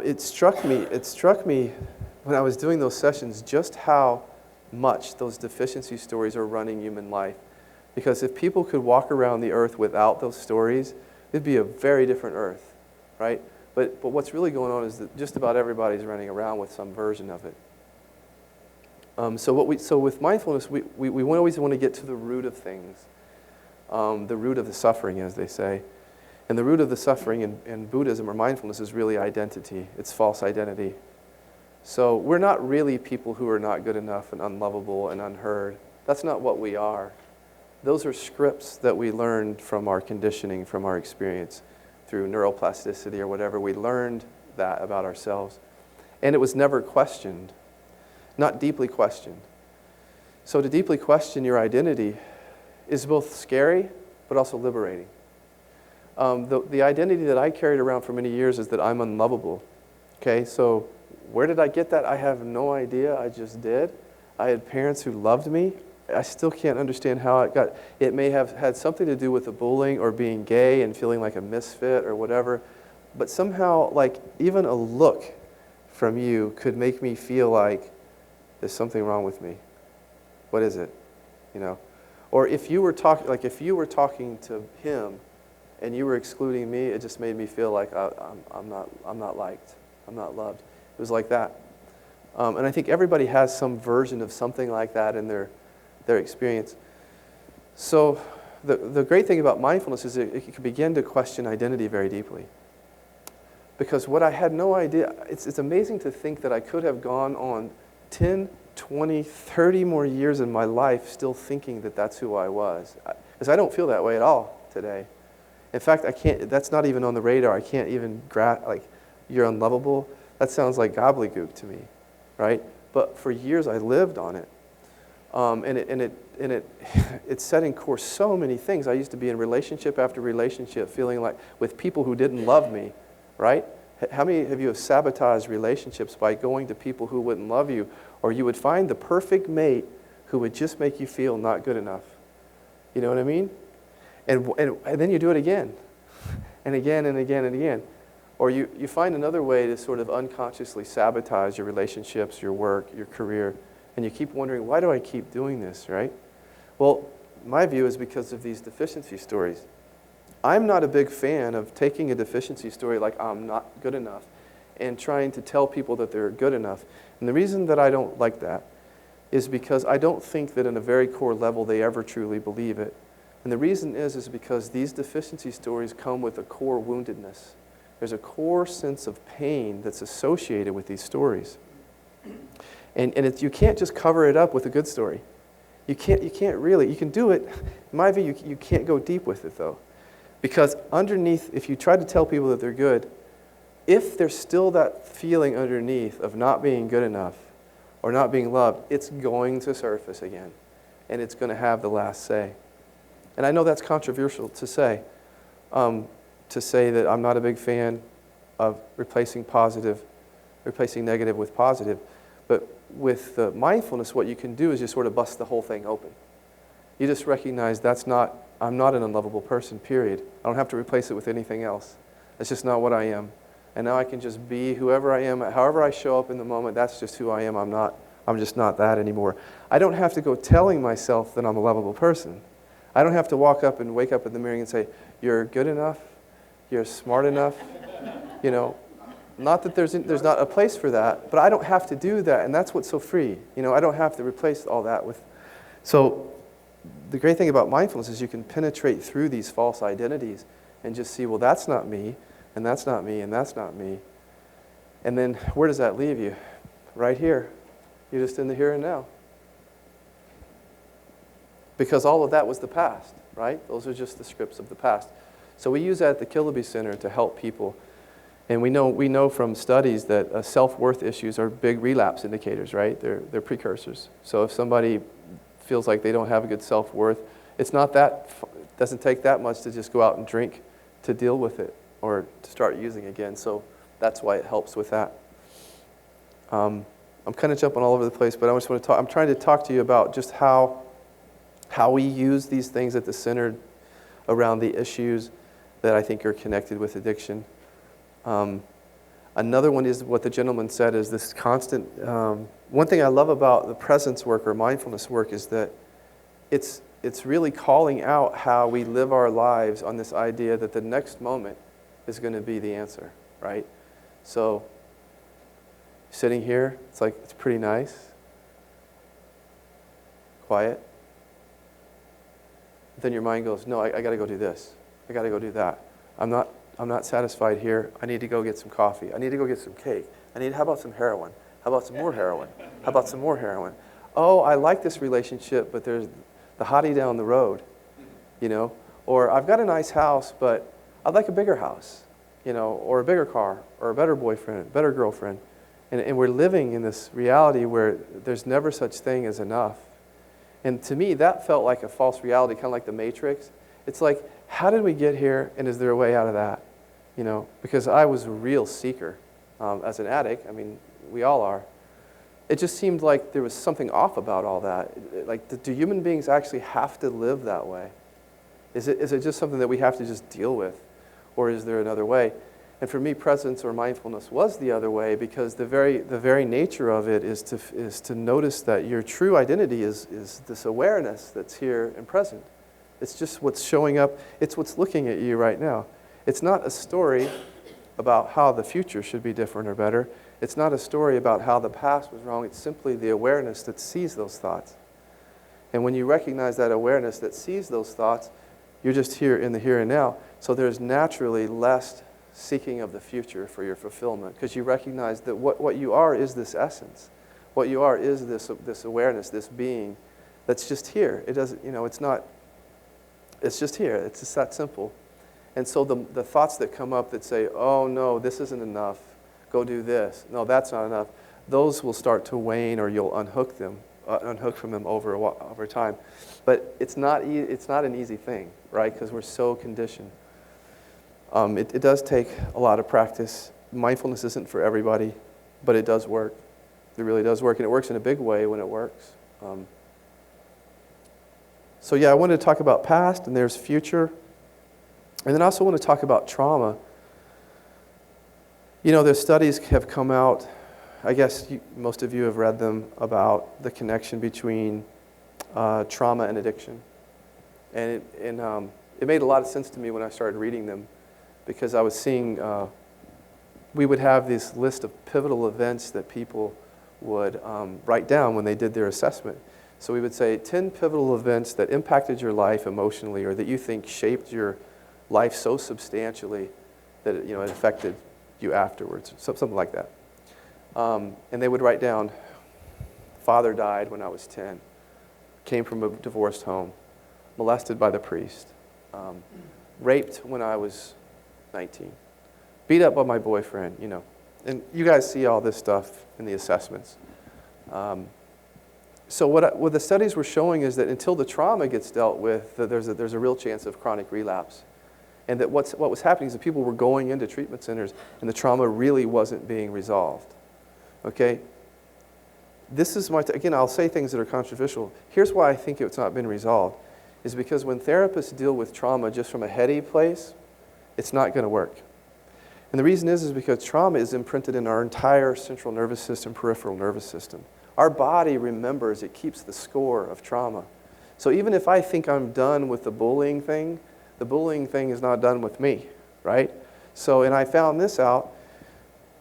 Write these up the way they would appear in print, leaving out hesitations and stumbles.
It struck me when I was doing those sessions just how much those deficiency stories are running human life. Because if people could walk around the earth without those stories, it'd be a very different earth, right? But what's really going on is that just about everybody's running around with some version of it. So with mindfulness, we always want to get to the root of things, the root of the suffering, as they say. And the root of the suffering in Buddhism or mindfulness is really identity. It's false identity. So we're not really people who are not good enough and unlovable and unheard. That's not what we are. Those are scripts that we learned from our conditioning, from our experience, through neuroplasticity or whatever. We learned that about ourselves. And it was never questioned, not deeply questioned. So to deeply question your identity is both scary but also liberating. The identity that I carried around for many years is that I'm unlovable. Okay, so where did I get that? I have no idea. I just did. I had parents who loved me. I still can't understand how it got. It may have had something to do with the bullying or being gay and feeling like a misfit or whatever. But somehow, like, even a look from you could make me feel like there's something wrong with me. What is it? You know? Or if you were talking to him and you were excluding me, it just made me feel like I'm not liked. I'm not loved. It was like that. And I think everybody has some version of something like that in their experience. So the great thing about mindfulness is it can begin to question identity very deeply. Because what I had no idea, it's amazing to think that I could have gone on 10, 20, 30 more years in my life still thinking that that's who I was. Because I don't feel that way at all today. In fact, I can't. That's not even on the radar. I can't even like, you're unlovable. That sounds like gobbledygook to me, right? But for years I lived on it, it set in course so many things. I used to be in relationship after relationship, feeling like with people who didn't love me, right? How many of you have sabotaged relationships by going to people who wouldn't love you, or you would find the perfect mate who would just make you feel not good enough? You know what I mean? And then you do it again, and again, and again, and again. Or you find another way to sort of unconsciously sabotage your relationships, your work, your career, and you keep wondering, why do I keep doing this, right? Well, my view is because of these deficiency stories. I'm not a big fan of taking a deficiency story like I'm not good enough and trying to tell people that they're good enough. And the reason that I don't like that is because I don't think that in a very core level they ever truly believe it. And the reason is because these deficiency stories come with a core woundedness. There's a core sense of pain that's associated with these stories. And you can't just cover it up with a good story. You can't really. You can do it. In my view, you can't go deep with it, though. Because underneath, if you try to tell people that they're good, if there's still that feeling underneath of not being good enough or not being loved, it's going to surface again. And it's going to have the last say. And I know that's controversial to say that I'm not a big fan of replacing negative with positive. But with mindfulness, what you can do is just sort of bust the whole thing open. You just recognize I'm not an unlovable person, period. I don't have to replace it with anything else. That's just not what I am. And now I can just be whoever I am, however I show up in the moment, that's just who I am. I'm just not that anymore. I don't have to go telling myself that I'm a lovable person. I don't have to wake up in the mirror and say, you're good enough, you're smart enough, you know. Not that there's not a place for that, but I don't have to do that, and that's what's so free. You know, I don't have to replace all that with. So the great thing about mindfulness is you can penetrate through these false identities and just see, well, that's not me, and that's not me, and that's not me. And then where does that leave you? Right here. You're just in the here and now. Because all of that was the past, right? Those are just the scripts of the past. So we use that at the Kiloby Center to help people. And we know from studies that self-worth issues are big relapse indicators, right? They're precursors. So if somebody feels like they don't have a good self-worth, it's not that doesn't take that much to just go out and drink to deal with it or to start using again. So that's why it helps with that. I'm kind of jumping all over the place, but I just want to talk. I'm trying to talk to you about just how we use these things at the center around the issues that I think are connected with addiction. Another one is what the gentleman said is this constant, one thing I love about the presence work or mindfulness work is that it's really calling out how we live our lives on this idea that the next moment is going to be the answer, right? So sitting here, it's pretty nice, quiet. Then your mind goes, no, I got to go do this. I got to go do that. I'm not satisfied here. I need to go get some coffee. I need to go get some cake. How about some heroin? How about some more heroin? How about some more heroin? Oh, I like this relationship, but there's the hottie down the road, Or I've got a nice house, but I'd like a bigger house, or a bigger car, or a better boyfriend, better girlfriend. And we're living in this reality where there's never such thing as enough. And to me, that felt like a false reality, kind of like the Matrix. It's like, how did we get here, and is there a way out of that? Because I was a real seeker as an addict. I mean, we all are. It just seemed like there was something off about all that. Like, do human beings actually have to live that way? Is it just something that we have to just deal with? Or is there another way? And for me, presence or mindfulness was the other way, because the very nature of it is to notice that your true identity is this awareness that's here and present. It's just what's showing up. It's what's looking at you right now. It's not a story about how the future should be different or better. It's not a story about how the past was wrong. It's simply the awareness that sees those thoughts. And when you recognize that awareness that sees those thoughts, you're just here in the here and now. So there's naturally less seeking of the future for your fulfillment, because you recognize that what you are is this essence. What you are is this awareness, this being that's just here. It doesn't, it's just here. It's just that simple. And so the thoughts that come up that say, oh no, this isn't enough, go do this. No, that's not enough. Those will start to wane, or you'll unhook from them over time. But it's not an easy thing, right? Because we're so conditioned. It does take a lot of practice. Mindfulness isn't for everybody, but it does work. It really does work, and it works in a big way when it works. So I wanted to talk about past, and there's future. And then I also want to talk about trauma. The studies have come out, I guess most of you have read them, about the connection between trauma and addiction. And it made a lot of sense to me when I started reading them, because I was seeing, we would have this list of pivotal events that people would write down when they did their assessment. So we would say 10 pivotal events that impacted your life emotionally, or that you think shaped your life so substantially that it affected you afterwards, something like that. And they would write down, father died when I was 10, came from a divorced home, molested by the priest, raped when I was 19, beat up by my boyfriend, And you guys see all this stuff in the assessments. So what the studies were showing is that until the trauma gets dealt with, that there's a real chance of chronic relapse. And that what was happening is that people were going into treatment centers and the trauma really wasn't being resolved. Okay? This is again, I'll say things that are controversial. Here's why I think it's not been resolved, is because when therapists deal with trauma just from a heady place, it's not going to work. And the reason is because trauma is imprinted in our entire central nervous system, peripheral nervous system. Our body remembers, it keeps the score of trauma. So even if I think I'm done with the bullying thing is not done with me, right? So, and I found this out,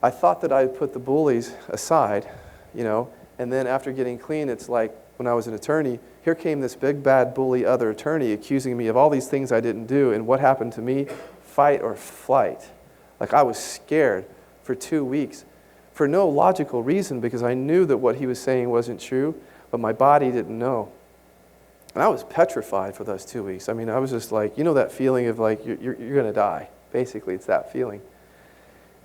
I thought that I'd put the bullies aside, and then after getting clean, it's like when I was an attorney, here came this big bad bully other attorney accusing me of all these things I didn't do, and what happened to me? Fight or flight. Like, I was scared for 2 weeks for no logical reason, because I knew that what he was saying wasn't true, but my body didn't know. And I was petrified for those 2 weeks. I mean, I was just like, that feeling of like, you're going to die. Basically, it's that feeling.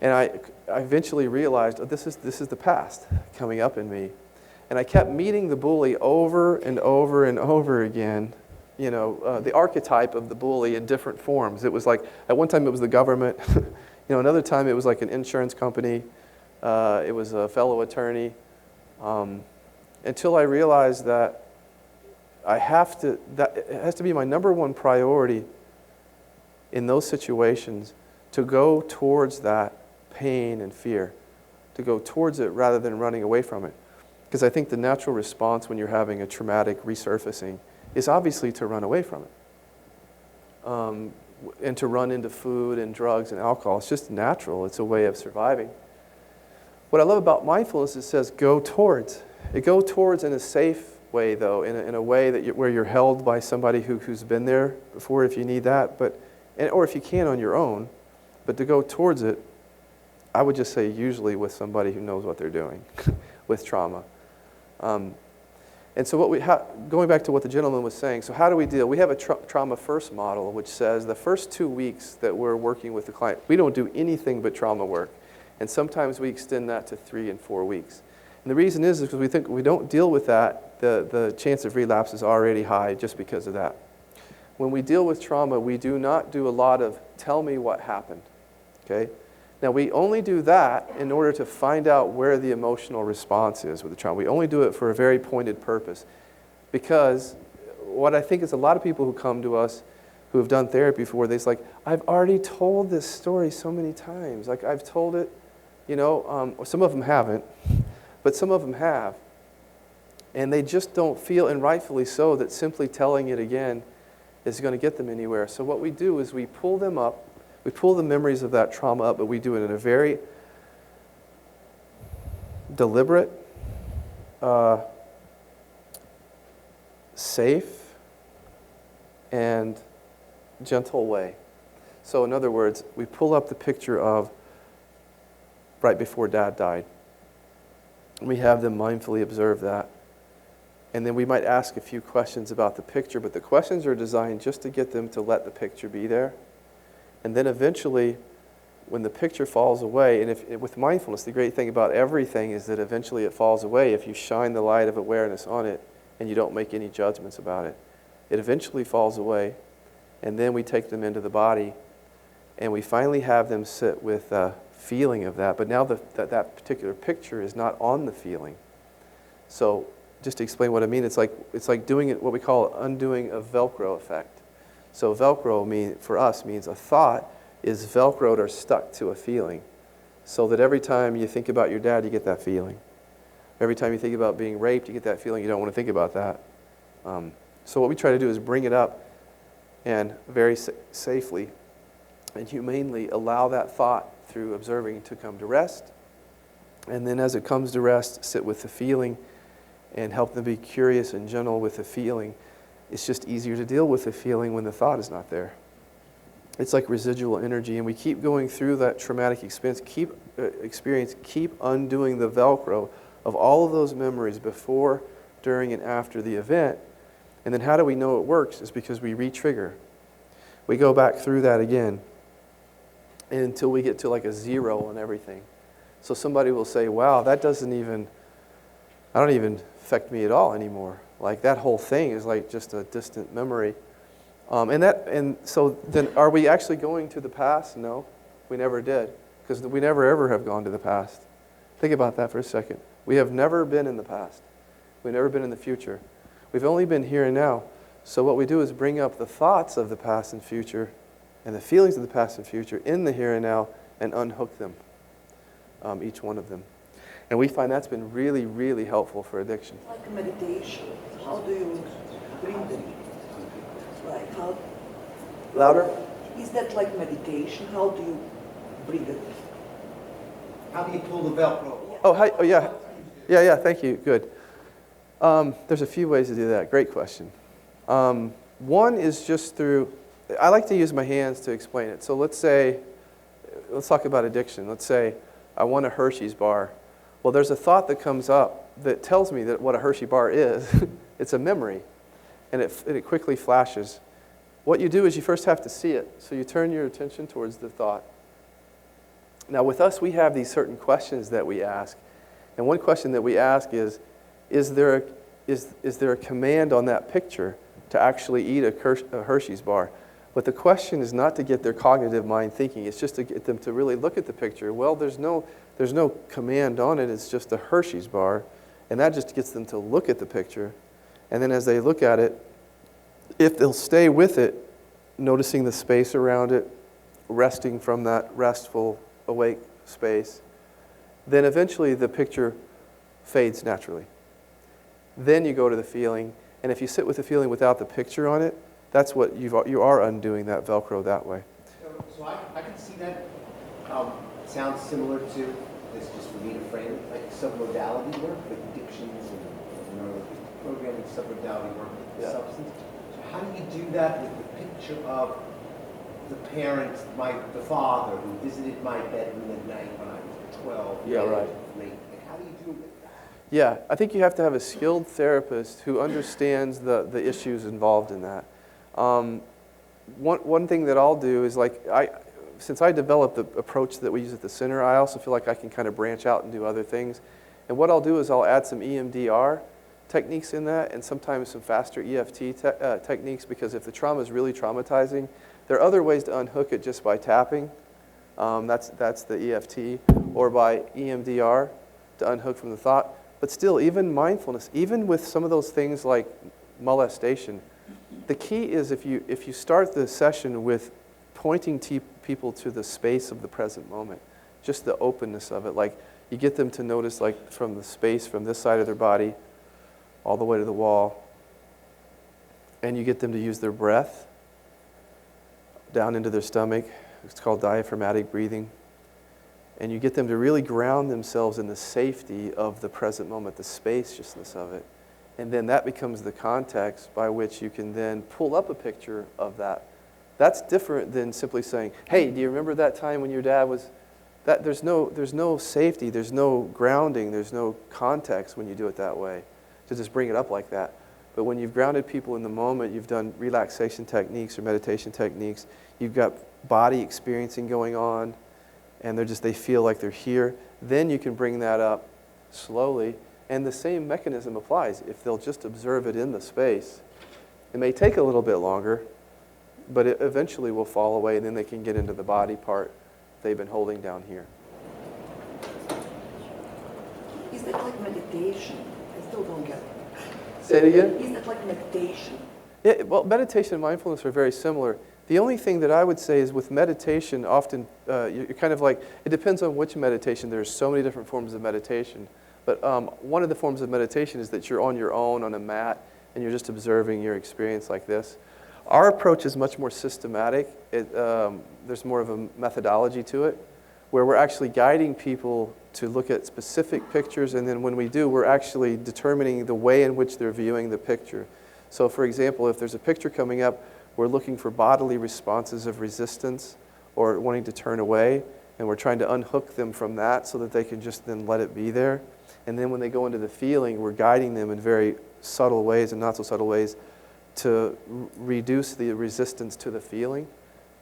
And I eventually realized, this is the past coming up in me. And I kept meeting the bully over and over and over again the archetype of the bully in different forms. It was like, at one time it was the government, another time it was like an insurance company, it was a fellow attorney, until I realized that that it has to be my number one priority in those situations to go towards that pain and fear, to go towards it rather than running away from it. Because I think the natural response when you're having a traumatic resurfacing is obviously to run away from it. And to run into food and drugs and alcohol. It's just natural. It's a way of surviving. What I love about mindfulness, it says go towards. It go towards in a safe way, though, in a way that where you're held by somebody who's been there before if you need that, or if you can on your own. But to go towards it, I would just say usually with somebody who knows what they're doing with trauma. And so going back to what the gentleman was saying, so how do we deal? We have a trauma first model, which says the first 2 weeks that we're working with the client, we don't do anything but trauma work. And sometimes we extend that to 3 and 4 weeks. And the reason is because we think we don't deal with that, the chance of relapse is already high just because of that. When we deal with trauma, we do not do a lot of tell me what happened, okay? Now, we only do that in order to find out where the emotional response is with the trauma. We only do it for a very pointed purpose. Because what I think is a lot of people who come to us who have done therapy before, they're like, I've already told this story so many times. Like, I've told it, some of them haven't, but some of them have. And they just don't feel, and rightfully so, that simply telling it again is going to get them anywhere. So what we do is we pull them up. We pull the memories of that trauma up, but we do it in a very deliberate, safe, and gentle way. So in other words, we pull up the picture of right before Dad died. We have them mindfully observe that. And then we might ask a few questions about the picture, but the questions are designed just to get them to let the picture be there. And then eventually, when the picture falls away, and with mindfulness, the great thing about everything is that eventually it falls away if you shine the light of awareness on it and you don't make any judgments about it. It eventually falls away, and then we take them into the body, and we finally have them sit with a feeling of that. But now that particular picture is not on the feeling. So just to explain what I mean, it's like doing it, what we call undoing a Velcro effect. So Velcro for us means a thought is Velcroed or stuck to a feeling. So that every time you think about your dad, you get that feeling. Every time you think about being raped, you get that feeling. You don't want to think about that. So what we try to do is bring it up and very safely and humanely allow that thought through observing to come to rest. And then as it comes to rest, sit with the feeling and help them be curious and gentle with the feeling. It's just easier to deal with the feeling when the thought is not there. It's like residual energy, and we keep going through that traumatic experience, keep undoing the Velcro of all of those memories before, during, and after the event. And then how do we know it works? Is because we re-trigger. We go back through that again until we get to like a 0 on everything. So somebody will say, wow, that don't even affect me at all anymore. Like that whole thing is like just a distant memory. And so then are we actually going to the past? No, we never did. Because we never ever have gone to the past. Think about that for a second. We have never been in the past. We've never been in the future. We've only been here and now. So what we do is bring up the thoughts of the past and future and the feelings of the past and future in the here and now and unhook them, each one of them. And we find that's been really, really helpful for addiction. Like meditation, how do you bring them? Like how? Louder? Is that like meditation? How do you bring it? How do you pull the Velcro? Oh, hi, oh yeah. Yeah, thank you. Good. There's a few ways to do that. Great question. One is just through, I like to use my hands to explain it. So let's talk about addiction. Let's say I want a Hershey's bar. Well, there's a thought that comes up that tells me that what a Hershey bar is. It's a memory, and it quickly flashes. What you do is you first have to see it, so you turn your attention towards the thought. Now, with us, we have these certain questions that we ask, and one question that we ask is there a command on that picture to actually eat a Hershey's bar. But the question is not to get their cognitive mind thinking. It's just to get them to really look at the picture. Well, there's no command on it. It's just a Hershey's bar. And that just gets them to look at the picture. And then as they look at it, if they'll stay with it, noticing the space around it, resting from that restful, awake space, then eventually the picture fades naturally. Then you go to the feeling, and if you sit with the feeling without the picture on it, that's what you are undoing that Velcro that way. So I can see that. Sounds similar to this, just for me to frame it, like submodality work with addictions and programming, submodality work with substance. So how do you do that with the picture of the parent, the father who visited my bedroom at night when I was 12? Yeah, right. Late. Like, how do you do it? Yeah, I think you have to have a skilled therapist who understands the issues involved in that. One thing that I'll do is, like, since I developed the approach that we use at the center, I also feel like I can kind of branch out and do other things. And what I'll do is I'll add some EMDR techniques in that, and sometimes some faster EFT techniques, because if the trauma is really traumatizing, there are other ways to unhook it just by tapping. That's the EFT, or by EMDR to unhook from the thought. But still, even mindfulness, even with some of those things like molestation, the key is if you start the session with pointing people to the space of the present moment, just the openness of it, like you get them to notice, like, from the space from this side of their body all the way to the wall, and you get them to use their breath down into their stomach. It's called diaphragmatic breathing. And you get them to really ground themselves in the safety of the present moment, the spaciousness of it. And then that becomes the context by which you can then pull up a picture of that. That's different than simply saying, hey, do you remember that time when your dad was... There's no safety, there's no grounding, there's no context when you do it that way, to just bring it up like that. But when you've grounded people in the moment, you've done relaxation techniques or meditation techniques, you've got body experiencing going on, and they feel like they're here, then you can bring that up slowly. And the same mechanism applies. If they'll just observe it in the space, it may take a little bit longer, but it eventually will fall away, and then they can get into the body part they've been holding down here. Is that like meditation? I still don't get it. Say it again? Is that like meditation? Yeah, well, meditation and mindfulness are very similar. The only thing that I would say is with meditation, often you're kind of like, it depends on which meditation. There's so many different forms of meditation. But one of the forms of meditation is that you're on your own on a mat and you're just observing your experience like this. Our approach is much more systematic. There's more of a methodology to it, where we're actually guiding people to look at specific pictures, and then when we do, we're actually determining the way in which they're viewing the picture. So for example, if there's a picture coming up, we're looking for bodily responses of resistance or wanting to turn away, and we're trying to unhook them from that so that they can just then let it be there. And then when they go into the feeling, we're guiding them in very subtle ways and not so subtle ways to reduce the resistance to the feeling.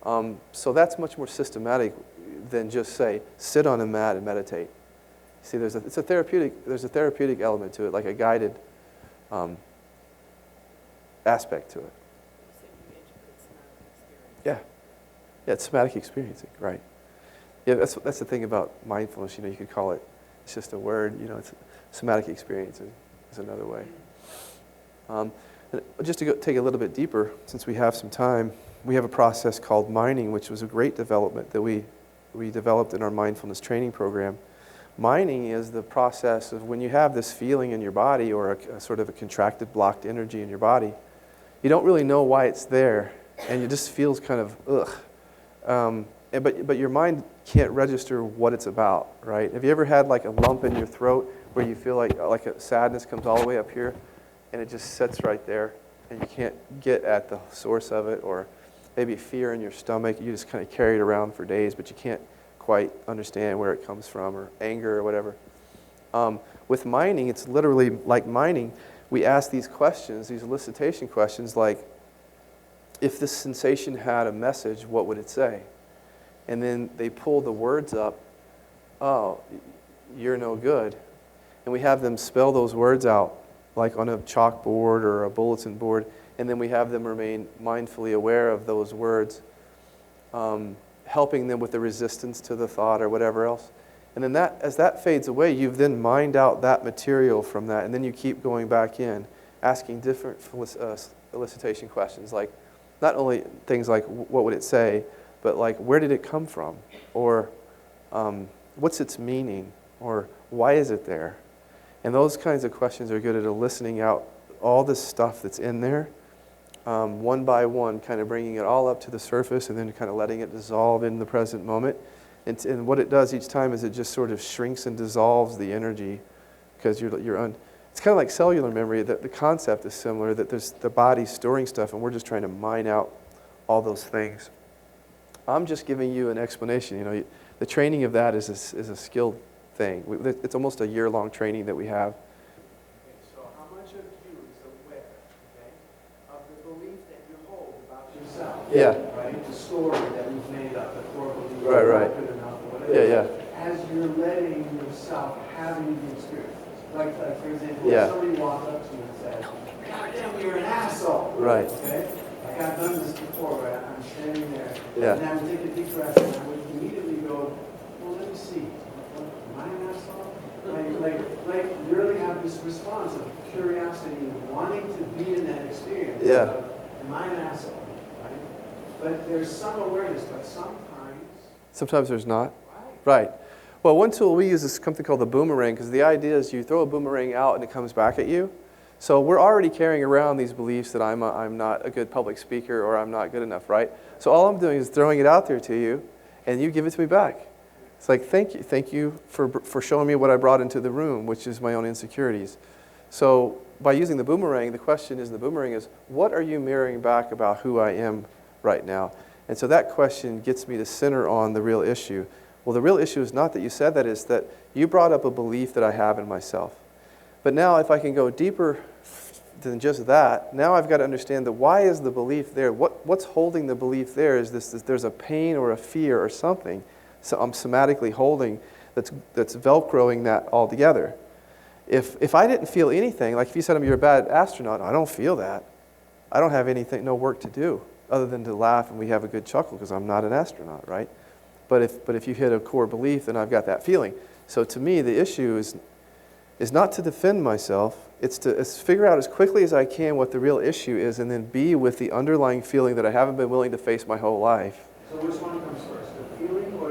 So that's much more systematic than just say, sit on a mat and meditate. See, there's a therapeutic element to it, like a guided aspect to it. Yeah, it's somatic experiencing, right? Yeah, that's the thing about mindfulness. You could call it, it's just a word. It's somatic experiencing is another way. Just to take a little bit deeper, since we have some time, we have a process called mining, which was a great development that we developed in our mindfulness training program. Mining is the process of when you have this feeling in your body, or a sort of a contracted, blocked energy in your body, you don't really know why it's there, and it just feels kind of ugh. But your mind can't register what it's about, right? Have you ever had like a lump in your throat where you feel like a sadness comes all the way up here, and it just sits right there, and you can't get at the source of it? Or maybe fear in your stomach, you just kind of carry it around for days, but you can't quite understand where it comes from, or anger or whatever. With mining, it's literally like mining. We ask these questions, these elicitation questions, like, if this sensation had a message, what would it say? And then they pull the words up, oh, you're no good. And we have them spell those words out, like on a chalkboard or a bulletin board, and then we have them remain mindfully aware of those words, helping them with the resistance to the thought or whatever else. And then as that fades away, you've then mined out that material from that, and then you keep going back in, asking different elicitation questions, like not only things like what would it say, but like where did it come from, or what's its meaning, or why is it there? And those kinds of questions are good at listening out all the stuff that's in there, one by one, kind of bringing it all up to the surface and then kind of letting it dissolve in the present moment. And what it does each time is it just sort of shrinks and dissolves the energy, because it's kind of like cellular memory, that the concept is similar, that there's the body storing stuff and we're just trying to mine out all those things. I'm just giving you an explanation. You know, the training of that is a skilled thing. It's almost a year-long training that we have. Okay, so how much of you is aware, okay, of the belief that you hold about yourself? Yeah. Right? The story that we've made up, the core belief, Right. good enough, or whatever. Yeah. As you're letting yourself having the experience. Like for example, Yeah. if somebody walked up to you and said, God damn, you're an asshole. Right. Okay? Like I've done this before, where I'm standing there, Yeah. and I would take a deep breath, and I would immediately go, well, let me see. Am I an asshole? Like you really have this response of curiosity, wanting to be in that experience. Yeah. Of, am I an asshole? Right? But there's some awareness, but Sometimes there's not. Right. Well, one tool we use is something called the boomerang, because the idea is you throw a boomerang out and it comes back at you. So we're already carrying around these beliefs that I'm not a good public speaker or I'm not good enough, right? So all I'm doing is throwing it out there to you, and you give it to me back. It's like, thank you for showing me what I brought into the room, which is my own insecurities. So by using the boomerang, the question is, what are you mirroring back about who I am right now? And so that question gets me to center on the real issue. Well, the real issue is not that you said that, it's that you brought up a belief that I have in myself. But now if I can go deeper than just that, now I've got to understand that why is the belief there? What's holding the belief there? Is there's a pain or a fear or something so I'm somatically holding that's velcroing that all together. If I didn't feel anything, like if you said you're a bad astronaut, I don't feel that. I don't have anything, no work to do other than to laugh and we have a good chuckle because I'm not an astronaut, right? But if you hit a core belief, then I've got that feeling. So to me, the issue is not to defend myself. It's to figure out as quickly as I can what the real issue is and then be with the underlying feeling that I haven't been willing to face my whole life. So which one comes first, the feeling or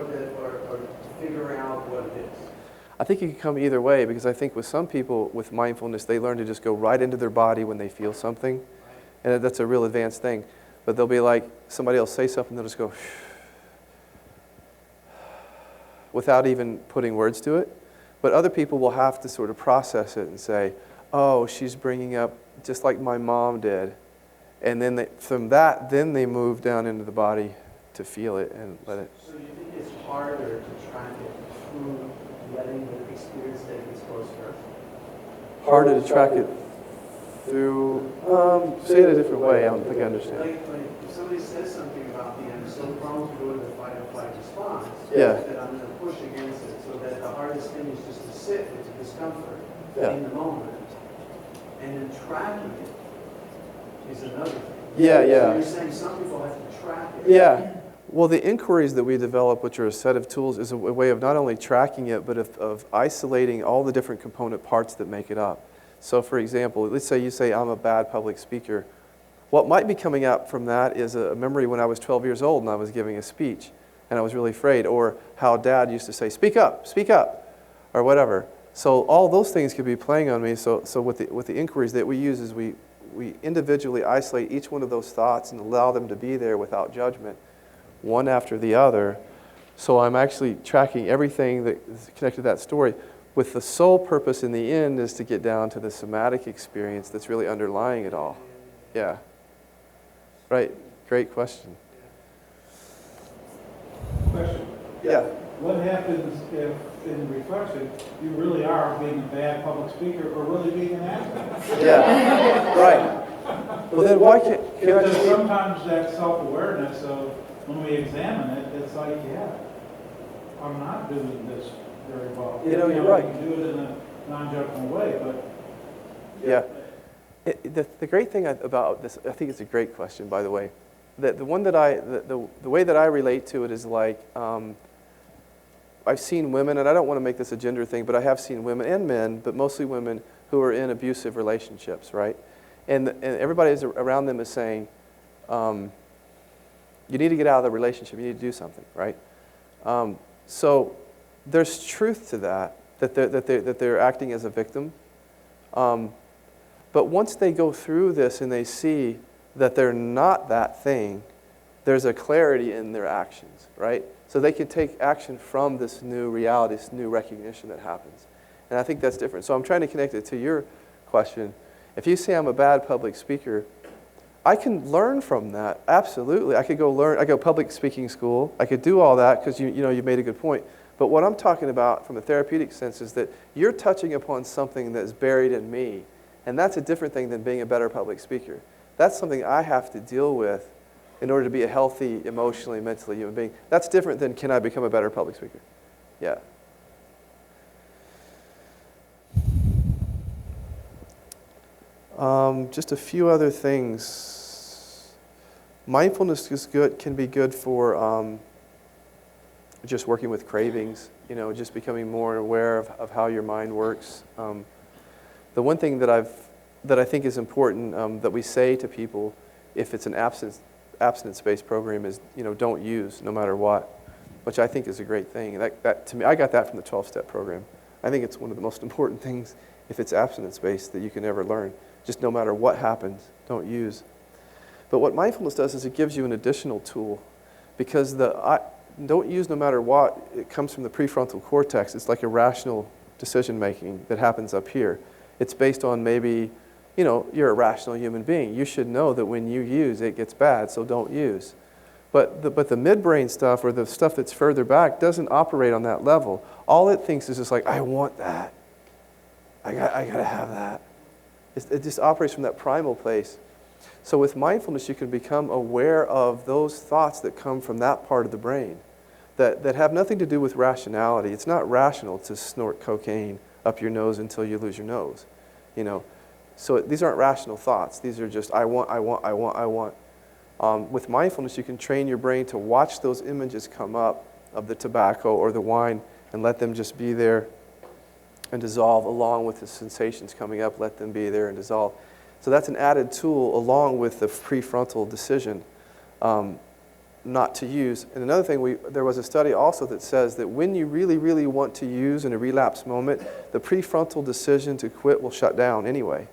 figuring out what it is? I think it can come either way, because I think with some people with mindfulness, they learn to just go right into their body when they feel something. And that's a real advanced thing. But they'll be like, somebody else say something, they'll just go, without even putting words to it. But other people will have to sort of process it and say, oh, she's bringing up just like my mom did. And then from that, then they move down into the body to feel it and let it. So you think it's harder to track it through letting the experience take its course first? Harder to track it through, say it a different way, I don't think I understand. Like if somebody says something about me, I'm so prone to go to the fight or flight response that I'm going to push against it, so that the hardest thing is just to sit with the discomfort in the moment. And then tracking it is another thing. Yeah. So you're saying some people have to track it. Yeah. Well, the inquiries that we develop, which are a set of tools, is a way of not only tracking it, but of isolating all the different component parts that make it up. So for example, let's say you say, I'm a bad public speaker. What might be coming up from that is a memory when I was 12 years old and I was giving a speech and I was really afraid, or how Dad used to say, speak up, or whatever. So all those things could be playing on me. So with the inquiries that we use is we individually isolate each one of those thoughts and allow them to be there without judgment, one after the other. So I'm actually tracking everything that is connected to that story, with the sole purpose in the end is to get down to the somatic experience that's really underlying it all. Yeah. Right. Great question. Question. Yeah. What happens if, in reflection, you really are being a bad public speaker or really being an asshole? Yeah. Right. Well, then why can't I Because just... sometimes that self-awareness of when we examine it, it's like, yeah, I'm not doing this very well. You know, you're right. You can do it in a non-judgmental way, but... Yeah. The great thing about this, I think it's a great question, by the way. The one that the way that I relate to it is like, I've seen women, and I don't want to make this a gender thing, but I have seen women and men, but mostly women who are in abusive relationships, right? And everybody around them is saying, you need to get out of the relationship, you need to do something, right? So there's truth to that they're acting as a victim. But once they go through this and they see that they're not that thing, there's a clarity in their actions, right? So they can take action from this new reality, this new recognition that happens. And I think that's different. So I'm trying to connect it to your question. If you say I'm a bad public speaker, I can learn from that, absolutely. I could go learn, I go public speaking school, I could do all that because you made a good point. But what I'm talking about from a therapeutic sense is that you're touching upon something that's buried in me. And that's a different thing than being a better public speaker. That's something I have to deal with in order to be a healthy, emotionally, mentally human being. That's different than can I become a better public speaker? Yeah. Just a few other things. Mindfulness is good, can be good for just working with cravings, just becoming more aware of how your mind works. The one thing that I think is important that we say to people if it's an abstinence-based program is, don't use no matter what, which I think is a great thing. That to me, I got that from the 12-step program. I think it's one of the most important things if it's abstinence-based that you can ever learn. Just no matter what happens, don't use. But what mindfulness does is it gives you an additional tool, because don't use no matter what, it comes from the prefrontal cortex. It's like a rational decision-making that happens up here. It's based on maybe, you're a rational human being. You should know that when you use, it gets bad, so don't use. But the midbrain stuff, or the stuff that's further back, doesn't operate on that level. All it thinks is just like, I want that. I gotta have that. It just operates from that primal place. So with mindfulness, you can become aware of those thoughts that come from that part of the brain that have nothing to do with rationality. It's not rational to snort cocaine up your nose until you lose your nose. So these aren't rational thoughts. These are just, I want. With mindfulness, you can train your brain to watch those images come up of the tobacco or the wine and let them just be there and dissolve along with the sensations coming up. Let them be there and dissolve. So that's an added tool along with the prefrontal decision not to use. And another thing, there was a study also that says that when you really, really want to use in a relapse moment, the prefrontal decision to quit will shut down anyway.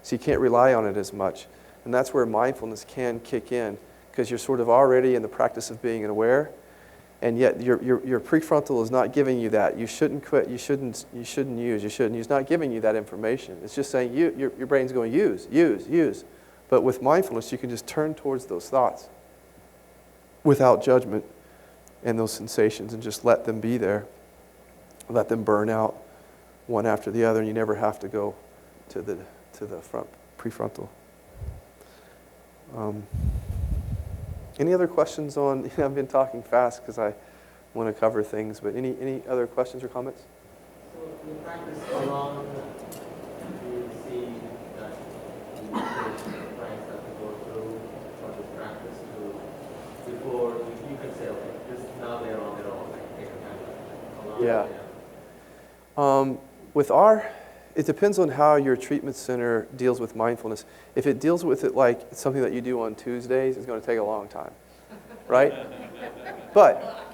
So you can't rely on it as much. And that's where mindfulness can kick in, because you're sort of already in the practice of being aware, and yet your prefrontal is not giving you that. You shouldn't quit, you shouldn't use. It's not giving you that information. It's just saying your brain's going use. But with mindfulness, you can just turn towards those thoughts without judgment and those sensations and just let them be there. Let them burn out one after the other, and you never have to go to the front prefrontal. Any other questions on, I've been talking fast because I want to cover things, but any other questions or comments? So in practice, how long do you see that the clients have to go through for this practice before you can say, okay, now they're on their own, like take a time? Yeah. It depends on how your treatment center deals with mindfulness. If it deals with it like something that you do on Tuesdays, it's going to take a long time, right? But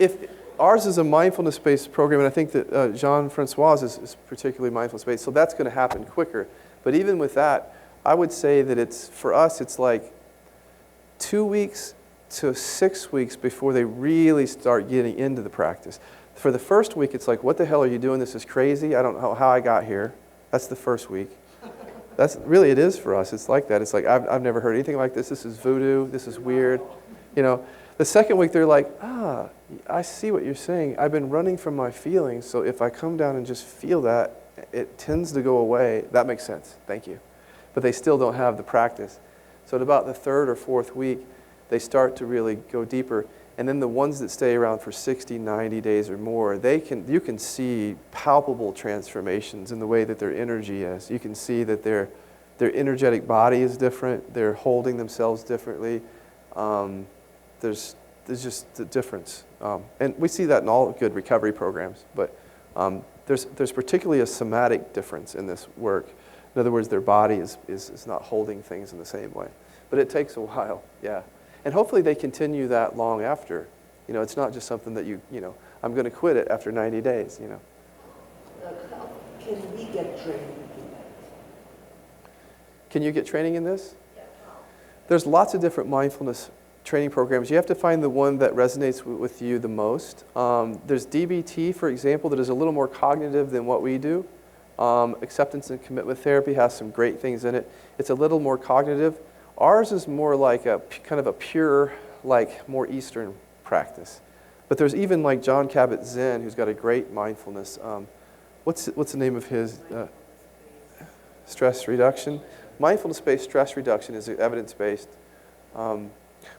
if ours is a mindfulness-based program, and I think that Jean-Francois is particularly mindfulness-based, so that's going to happen quicker. But even with that, I would say that for us, it's like 2 weeks to 6 weeks before they really start getting into the practice. For the first week, it's like, what the hell are you doing? This is crazy. I don't know how I got here. That's the first week. Really, it is for us. It's like that. It's like, I've never heard anything like this. This is voodoo. This is weird. The second week, they're like, I see what you're saying. I've been running from my feelings, so if I come down and just feel that, it tends to go away. That makes sense. Thank you. But they still don't have the practice. So at about the third or fourth week, they start to really go deeper. And then the ones that stay around for 60, 90 days or more, you can see palpable transformations in the way that their energy is. You can see that they're Their energetic body is different. They're holding themselves differently. There's just the difference. And we see that in all good recovery programs. But there's particularly a somatic difference in this work. In other words, their body is not holding things in the same way. But it takes a while, yeah. And hopefully they continue that long after. You know, it's not just something that I'm going to quit it after 90 days, How can we get trained in that? Can you get training in this? There's lots of different mindfulness training programs. You have to find the one that resonates with you the most. There's DBT, for example, that is a little more cognitive than what we do. Acceptance and commitment therapy has some great things in it. It's a little more cognitive. Ours is more like a kind of a pure, like more Eastern practice. But there's even like John Kabat-Zinn, who's got a great mindfulness. What's the name of his? Stress reduction. Mindfulness-based stress reduction is evidence-based.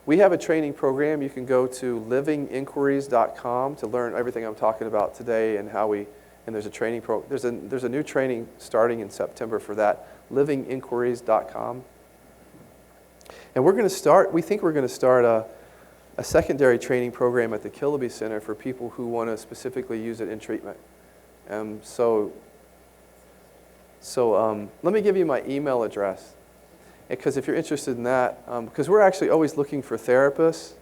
We have a training program. You can go to livinginquiries.com to learn everything I'm talking about today and how we. And there's a training there's a new training starting in September for that. Livinginquiries.com. And we think we're going to start a secondary training program at the Kiloby Center for people who want to specifically use it in treatment. So let me give you my email address. Because if you're interested in that, because we're actually always looking for therapists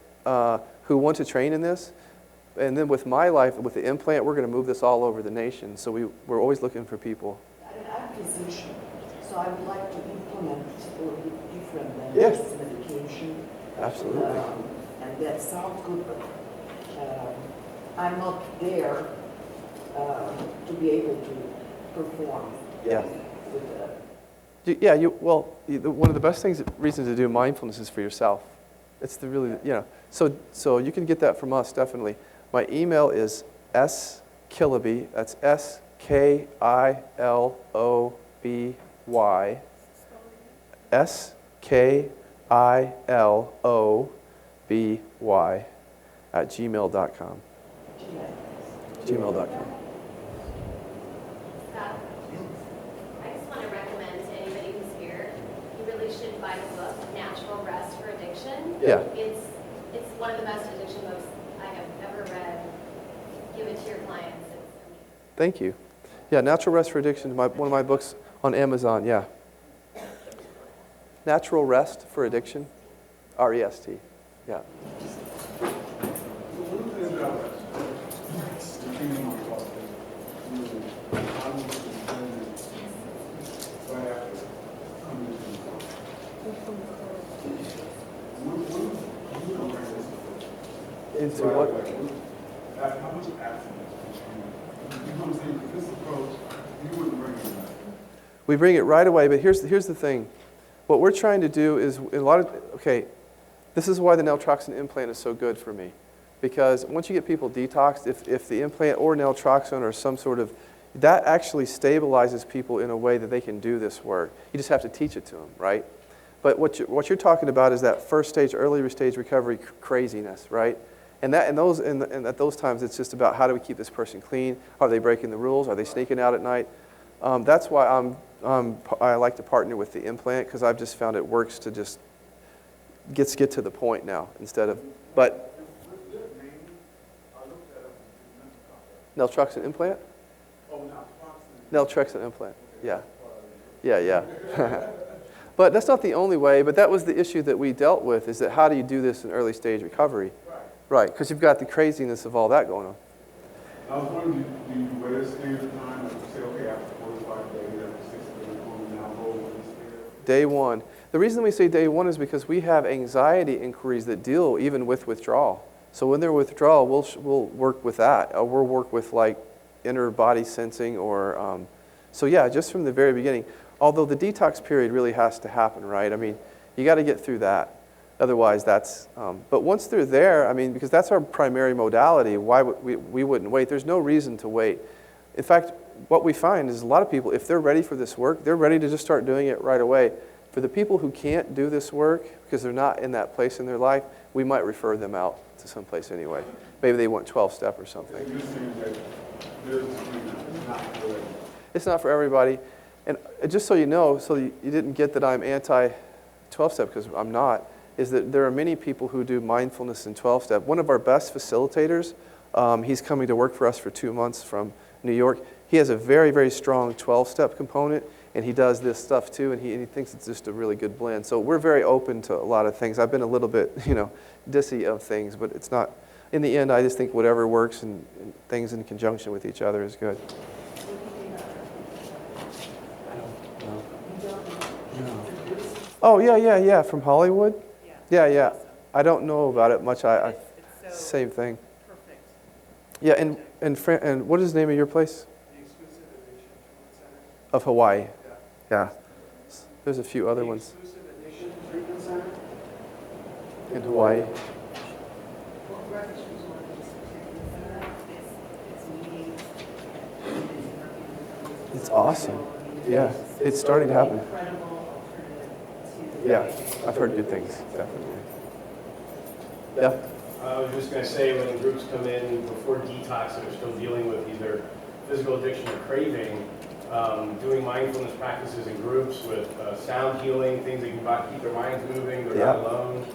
who want to train in this. And then with my life, with the implant, we're going to move this all over the nation. So we're always looking for people. I'm a physician, so I would like to implement or different Yes. medication. Absolutely. And that sounds good, but I'm not there to be able to perform. Yeah. With, Yeah, one of the best reasons to do mindfulness is for yourself. It's so you can get that from us, definitely. My email is skiloby, that's SKILOBY, SKILOBY @gmail.com. gmail.com. Scott, I just want to recommend to anybody who's here, you really should buy the book, Natural Rest for Addiction. Yeah. It's one of the best addiction books I have ever read. Give it to your clients. It's amazing. Thank you. Yeah, Natural Rest for Addiction, one of my books on Amazon, yeah. Natural Rest for Addiction, REST, yeah. Into what? How much abstinence? You know what I'm saying? This approach, you wouldn't bring it in. We bring it right away, but here's the thing. What we're trying to do is, this is why the naltrexone implant is so good for me. Because once you get people detoxed, if the implant or naltrexone or some sort of, that actually stabilizes people in a way that they can do this work. You just have to teach it to them, right? But what you're talking about is that first stage, earlier stage recovery craziness, right? And at those times, it's just about how do we keep this person clean? Are they breaking the rules? Are they sneaking out at night? That's why I like to partner with the implant, because I've just found it works to just get to the point now instead of, but naltrexone implant? Oh, Naltrexone implant, yeah. Yeah. But that's not the only way, but that was the issue that we dealt with, is that how do you do this in early stage recovery? Right, because you've got the craziness of all that going on. I was wondering, do you wait a standard time, like say, okay, after 45 days, after 60 days, we now roll with this period? Day one. The reason we say day one is because we have anxiety inquiries that deal even with withdrawal. So when they're withdrawal, we'll work with that. We'll work with like inner body sensing or, so yeah, just from the very beginning. Although the detox period really has to happen, right? I mean, you got to get through that. Otherwise, that's, but once they're there, I mean, because that's our primary modality, why we wouldn't wait? There's no reason to wait. In fact, what we find is a lot of people, if they're ready for this work, they're ready to just start doing it right away. For the people who can't do this work because they're not in that place in their life, we might refer them out to someplace anyway. Maybe they want 12-step or something. You're saying that there's not good. It's not for everybody. And just so you know, so you didn't get that I'm anti-12-step, because I'm not, is that there are many people who do mindfulness in 12-step. One of our best facilitators, he's coming to work for us for 2 months from New York. He has a very, very strong 12-step component, and he does this stuff too, and he thinks it's just a really good blend. So we're very open to a lot of things. I've been a little bit, dissy of things, but it's not, in the end, I just think whatever works and things in conjunction with each other is good. Oh, yeah, from Hollywood? Yeah. I don't know about it much. Same thing. Perfect. Yeah, and what is the name of your place? The Exclusive Addiction Treatment Center. Of Hawaii. Yeah. Yeah. There's a few other The ones Exclusive Addiction Treatment Center. in Hawaii. Well, Refuge was one of these particular it's meetings. It's awesome. Yeah, it's starting to happen. Incredible alternative to. Yeah, I've heard good things, definitely. Yeah. I was just going to say, when groups come in before detox that are still dealing with either physical addiction or craving, doing mindfulness practices in groups with sound healing, things that can keep their minds moving, they're not alone.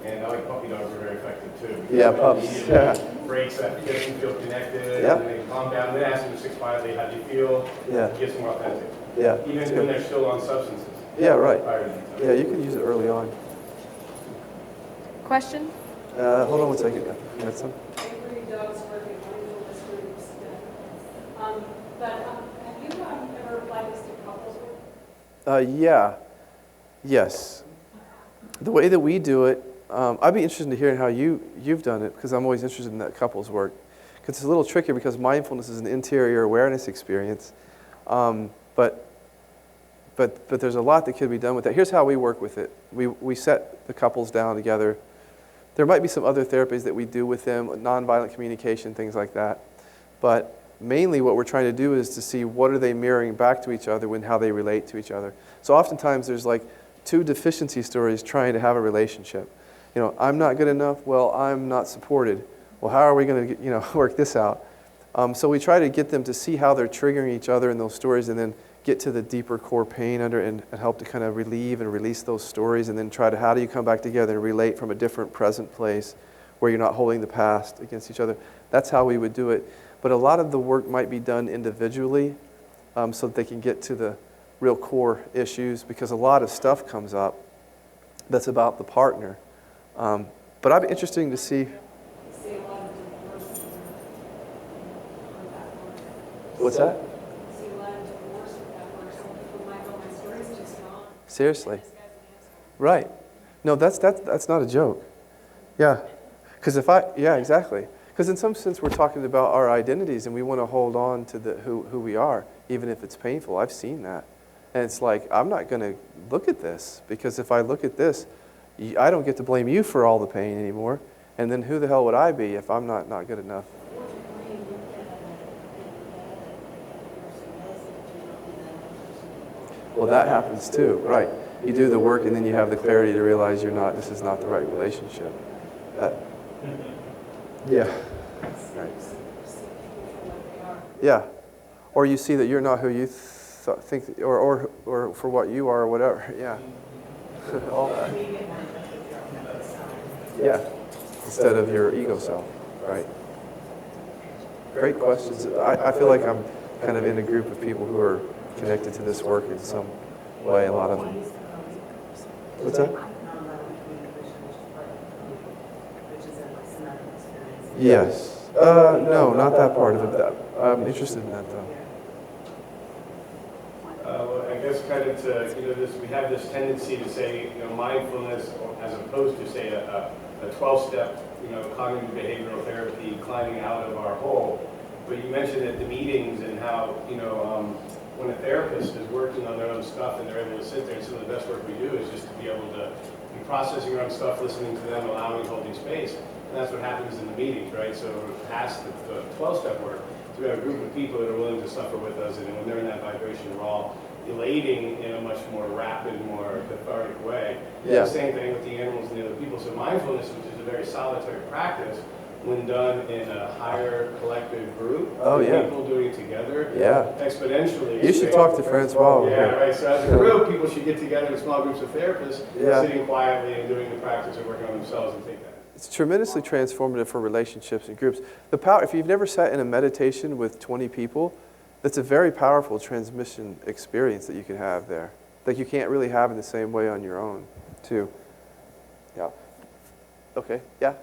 And I like puppy dogs are very effective too. Yeah, pups. Yeah. Breaks that gets them feel connected, Yep. and they calm down. Then ask them to 6 quietly, how do you feel? Yeah. Gets them authentic. Yeah. Even when they're still on substances. Yeah, right. Prior to detox. Yeah, you can use it early on. Question? Hold on one second. You had some? Every dog's working mindfulness groups. But have you ever applied this to couples work? Yeah. Yes. The way that we do it, I'd be interested in hearing how you've done it, because I'm always interested in that couples work. Because it's a little trickier, because mindfulness is an interior awareness experience. But there's a lot that could be done with that. Here's how we work with it. We set the couples down together. There might be some other therapies that we do with them, nonviolent communication, things like that. But mainly what we're trying to do is to see what are they mirroring back to each other and how they relate to each other. So oftentimes there's like 2 deficiency stories trying to have a relationship. I'm not good enough. Well, I'm not supported. Well, how are we going to work this out? So we try to get them to see how they're triggering each other in those stories, and then get to the deeper core pain under and help to kind of relieve and release those stories, and then try to, how do you come back together and relate from a different present place where you're not holding the past against each other. That's how we would do it. But a lot of the work might be done individually, so that they can get to the real core issues, because a lot of stuff comes up that's about the partner. But I'd be interested to see. See a lot of divorce with that work. What's that? See a lot of divorce with that work. Some people might go, my story's just gone. Seriously. This guy's an asshole. Right. No, that's not a joke. Yeah. Because exactly. Because in some sense we're talking about our identities, and we want to hold on to who we are, even if it's painful. I've seen that. And it's like, I'm not going to look at this, because if I look at this, I don't get to blame you for all the pain anymore. And then who the hell would I be if I'm not good enough? Well, that happens too, right. You do the work, and then you have the clarity to realize this is not the right relationship. Yeah. Right. Yeah. Or you see that you're not who you think, or for what you are, or whatever. Yeah. All that. Yeah. Instead of your ego self. Right. Great questions. I feel like I'm kind of in a group of people who are connected to this work in some way, a lot of them. What's that? Yes. No, not that part of it. I'm interested in that, though. Well, I guess kind of to, we have this tendency to say, mindfulness as opposed to, say, a 12-step, cognitive behavioral therapy, climbing out of our hole. But you mentioned at the meetings and how, when a therapist is working on their own stuff and they're able to sit there, and some of the best work we do is just to be able to be processing your own stuff, listening to them, allowing, holding space. And that's what happens in the meetings, right? So past the 12-step work, so we have a group of people that are willing to suffer with us, and when they're in that vibration, we're all elating in a much more rapid, more cathartic way. Yeah. The same thing with the animals and the other people. So mindfulness, which is a very solitary practice, when done in a higher collective group. Oh, yeah. People doing it together. Yeah. Exponentially. You should talk to Francois. Yeah, right. So as a group, people should get together in small groups of therapists, Yeah. sitting quietly and doing the practice and working on themselves and take that. It's tremendously transformative for relationships and groups. The power, if you've never sat in a meditation with 20 people, that's a very powerful transmission experience that you can have there, that you can't really have in the same way on your own, too. Yeah. Okay. Yeah.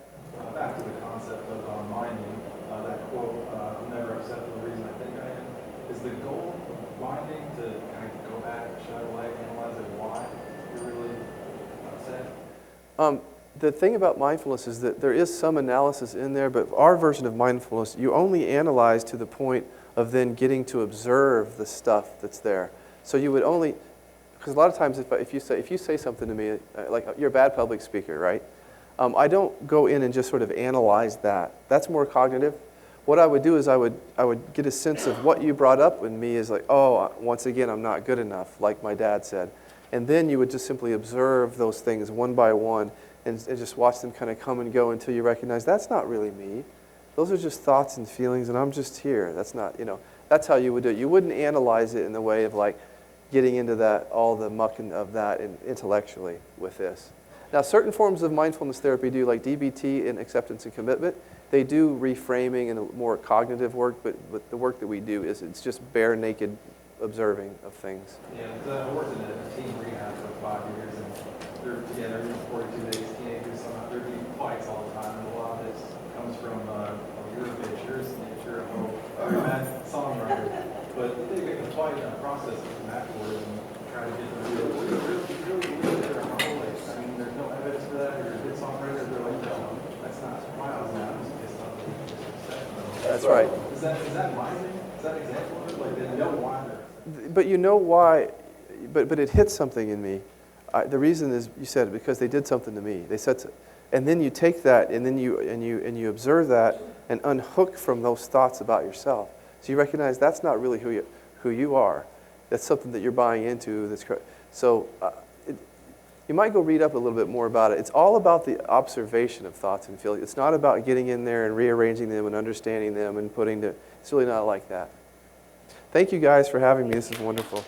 Back to the concept of minding, that quote, I'm never upset for the reason I think I am. Is the goal of minding to kind of go back, shed light, analyze it, why you're really upset? The thing about mindfulness is that there is some analysis in there, but our version of mindfulness, you only analyze to the point of then getting to observe the stuff that's there. So you would only, because a lot of times if you say something to me, like you're a bad public speaker, right? I don't go in and just sort of analyze that. That's more cognitive. What I would do is I would get a sense of what you brought up in me is like, oh, once again, I'm not good enough, like my dad said. And then you would just simply observe those things one by one and just watch them kind of come and go until you recognize that's not really me. Those are just thoughts and feelings, and I'm just here. That's not, that's how you would do it. You wouldn't analyze it in the way of like getting into that, all the muck of that intellectually with this. Now, certain forms of mindfulness therapy do, like DBT and acceptance and commitment, they do reframing and more cognitive work, but the work that we do is it's just bare naked observing of things. Yeah, because I worked in a teen rehab for 5 years, and they're together 42 days, teenagers, so there be fights all the time, and a lot of this comes from your pictures, nature, very bad songwriter, but they get the fight and process it afterwards and try to get the really their harmonic. I mean, there's no evidence for that, you're a good songwriter, they're like, no, that's not miles now, it's just something. That's right. Is that minding? Is that an example of it? Like, they know why they're... But you know why, but it hit something in me. The reason is, you said, because they did something to me. They said, and then you take that, and then you observe that, and unhook from those thoughts about yourself. So you recognize that's not really who you are. That's something that you're buying into. So you might go read up a little bit more about it. It's all about the observation of thoughts and feelings. It's not about getting in there and rearranging them and understanding them and it's really not like that. Thank you guys for having me. This is wonderful.